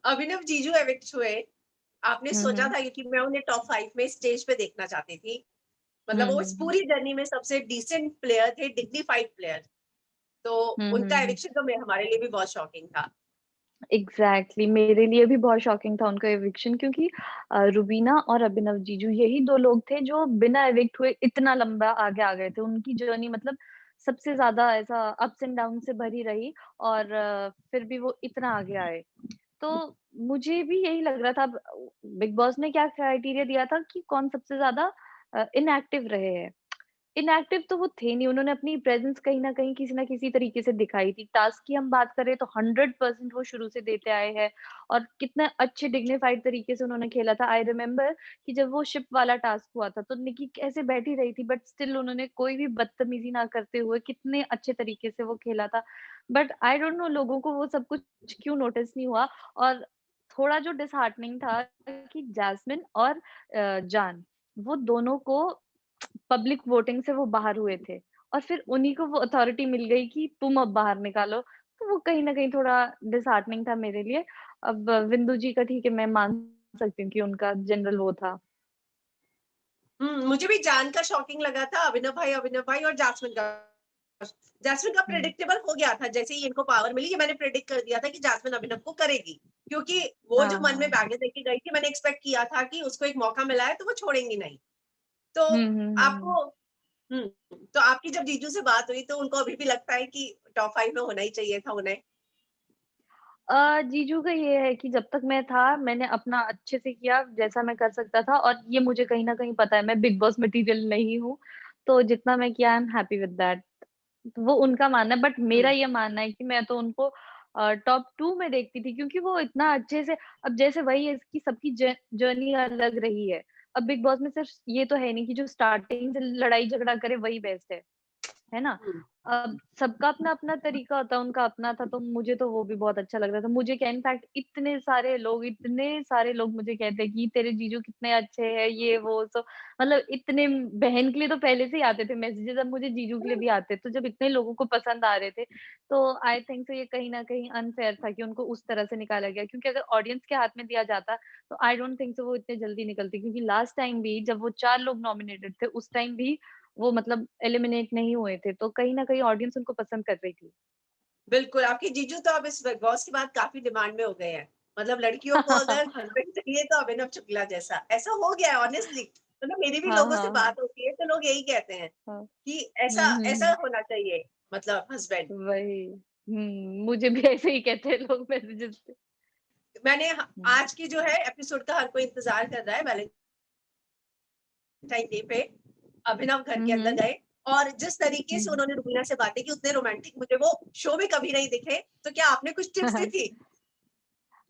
अभिनव जीजू एविक्ट हुए, आपने हुँ, सोचा हुँ। था क्योंकि मैं उन्हें टॉप 5 में स्टेज पे देखना चाहती थी। हुँ, मतलब वो हुँ, इस हुँ। पूरी जर्नी में सबसे डिसेंट प्लेयर थे, डिग्निफाइड प्लेयर। तो हुँ, हुँ, उनका हुँ। एविक्शन तो मैं हमारे लिए भी बहुत शॉकिंग था। एग्ज़ैक्टली मेरे लिए भी बहुत शॉकिंग था उनका एविक्शन क्योंकि रुबीना और अभिनव जीजू यही 2 लोग थे जो बिना एविक्ट हुए इतना लंबा आगे आ गए थे। उनकी जर्नी मतलब सबसे ज़्यादा ऐसा अप्स एंड डाउन से भरी रही और फिर भी वो इतना आगे आए। तो मुझे भी यही लग रहा था अब बिग बॉस ने क्या क्राइटेरिया दिया था कि कौन सबसे ज़्यादा इनएक्टिव रहे हैं। इनएक्टिव तो वो थे नहीं, उन्होंने अपनी प्रेज़ेंस कहीं न कहीं किसी न किसी तरीके से दिखाई थी। टास्क की हम बात करें तो 100% वो शुरू से देते आए हैं और कितने अच्छे डिग्निफाइड तरीके से उन्होंने खेला था। आई रिमेंबर कि जब वो शिप वाला टास्क हुआ था, तो निक्की कैसे बैठी रही थी बट स्टिल उन्होंने कोई भी बदतमीज़ी ना करते हुए कितने अच्छे तरीके से वो खेला था। बट आई डोंट नो लोगों को वो सब कुछ क्यों नोटिस नहीं हुआ और थोड़ा जो डिसहार्टनिंग था कि जैस्मिन और जान, वो दोनों को पब्लिक वोटिंग से वो बाहर हुए थे और फिर उन्हीं को वो अथॉरिटी मिल गई कि तुम अब बाहर निकालो, तो वो कहीं न कहीं थोड़ा डिसहार्टनिंग था मेरे लिए। अब विंदु जी का ठीक है, मैं मान सकती हूँ कि उनका जनरल वो था। मुझे भी जान का शॉकिंग लगा था, अभिनव भाई और जास्मिन का। जैस्मिन का हुँ। प्रेडिक्टेबल हो गया था, जैसे ही इनको पावर मिली, ये मैंने प्रेडिक्ट कर दिया था कि जैस्मिन अभिनव को करेगी। क्योंकि वो जो हाँ, मन में हाँ। बैगेज लेके गई थी, मैंने एक्सपेक्ट किया था कि उसको एक मौका मिला है, तो वो छोड़ेंगी नहीं। तो हुँ, हुँ, हुँ, हुँ। आपको हुँ, तो आपकी जब जीजू से बात हुई, तो उनको अभी भी लगता है कि टॉप 5 में होना ही चाहिए था उन्हें? जीजू का ये है कि जब तक मैं था, मैंने अपना अच्छे से किया जैसा मैं कर सकता था और ये मुझे कहीं न कहीं पता है, मैं बिग बॉस मटीरियल नहीं हूँ, तो जितना मैं किया I am happy with that. तो वो उनका मानना है बट मेरा हुँ, ये मानना है कि मैं तो उनको टॉप 2 में देखती थी क्योंकि वो इतना अच्छे से अब जैसे वही है कि सबकी जर्नी अलग रही है। अब बिग बॉस में सिर्फ ये तो है नहीं कि जो स्टार्टिंग से लड़ाई झगड़ा करे वही बेस्ट है ना? हुँ। अब सबका अपना-अपना तरीका होता है, उनका अपना था तो मुझे तो वो भी बहुत अच्छा लग रहा था। मुझे क्या इनफैक्ट इतने सारे लोग मुझे कहते हैं कि तेरे जीजू कितने अच्छे हैं, ये वो सो मतलब इतने बहन के लिए तो पहले से ही आते थे मैसेजेस, अब मुझे जीजू के लिए भी आते हैं। तो जब इतने लोगों को पसंद आ रहे थे, तो आई थिंक सो ये कहीं न कहीं अनफेयर था कि उनको उस तरह से निकाला गया क्योंकि अगर ऑडियंस के हाथ में दिया जाता, तो आई डोंट थिंक सो वो इतने जल्दी निकलती क्योंकि लास्ट टाइम भी जब वो 4 लोग नॉमिनेटेड थे, उस टाइम भी वो मतलब एलिमिनेट नहीं हुए थे, तो कहीं न कहीं ऑडियंस उनको पसंद कर रही थी। बिल्कुल, आपके जीजू तो अब इस बिग बॉस के बाद काफ़ी डिमांड में हो गए हैं। मतलब लड़कियों को अगर हस्बैंड चाहिए तो अभिनव शुक्ला जैसा, ऐसा हो गया है ऑनेस्टली। मतलब मेरी भी हाँ, लोगों से हाँ, हाँ, बात होती है, तो लोग यही कहते हैं हाँ। कि हुँ, ऐसा हुँ, ऐसा हुँ। होना चाहिए मतलब हस्बैंड। वही। मुझे भी ऐसे ही कहते हैं लोग मैसेजेस पे। मैंने हुँ। आज की जो है एपिसोड का हर कोई इंतज़ार कर रहा है वैलेंटाइन डे पे अभिनव घर हुँ, के अंदर हुँ। गए और जिस तरीके से हुँ। उन्होंने रुबीना से बातें की उतने रोमांटिक मुझे वो शो में कभी नहीं दिखे। तो क्या आपने कुछ टिप्स दी थी?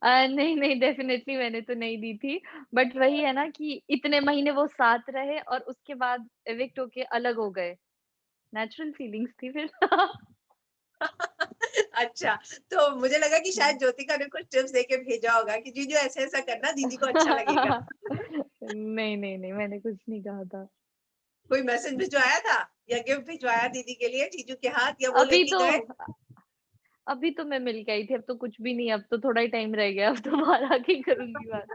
नहीं, नहीं डेफ़िनेटली मैंने तो नहीं दी थी, बट वही है ना कि इतने महीने वो साथ रहे और उसके बाद इविक्ट होके अलग हो गए। नेचुरल फीलिंग्स थी फिर। अच्छा, तो मुझे लगा कि हुँ। शायद ज्योतिका ने कुछ टिप्स देके भेजा होगा कि जीजू ऐसा-ऐसा करना दीदी को अच्छा लगेगा। नहीं, नहीं, नहीं मैंने कुछ नहीं कहा था। कोई मैसेज भिजवाया था या गिफ्ट भिजवाया दीदी के लिए जीजू के हाथ या वो अभी लेके तो गए? अभी तो मैं मिल के आई थी, अब तो कुछ भी नहीं, अब तो थोड़ा ही टाइम रह गया, अब तो बाहर आके ही करूँगी बात।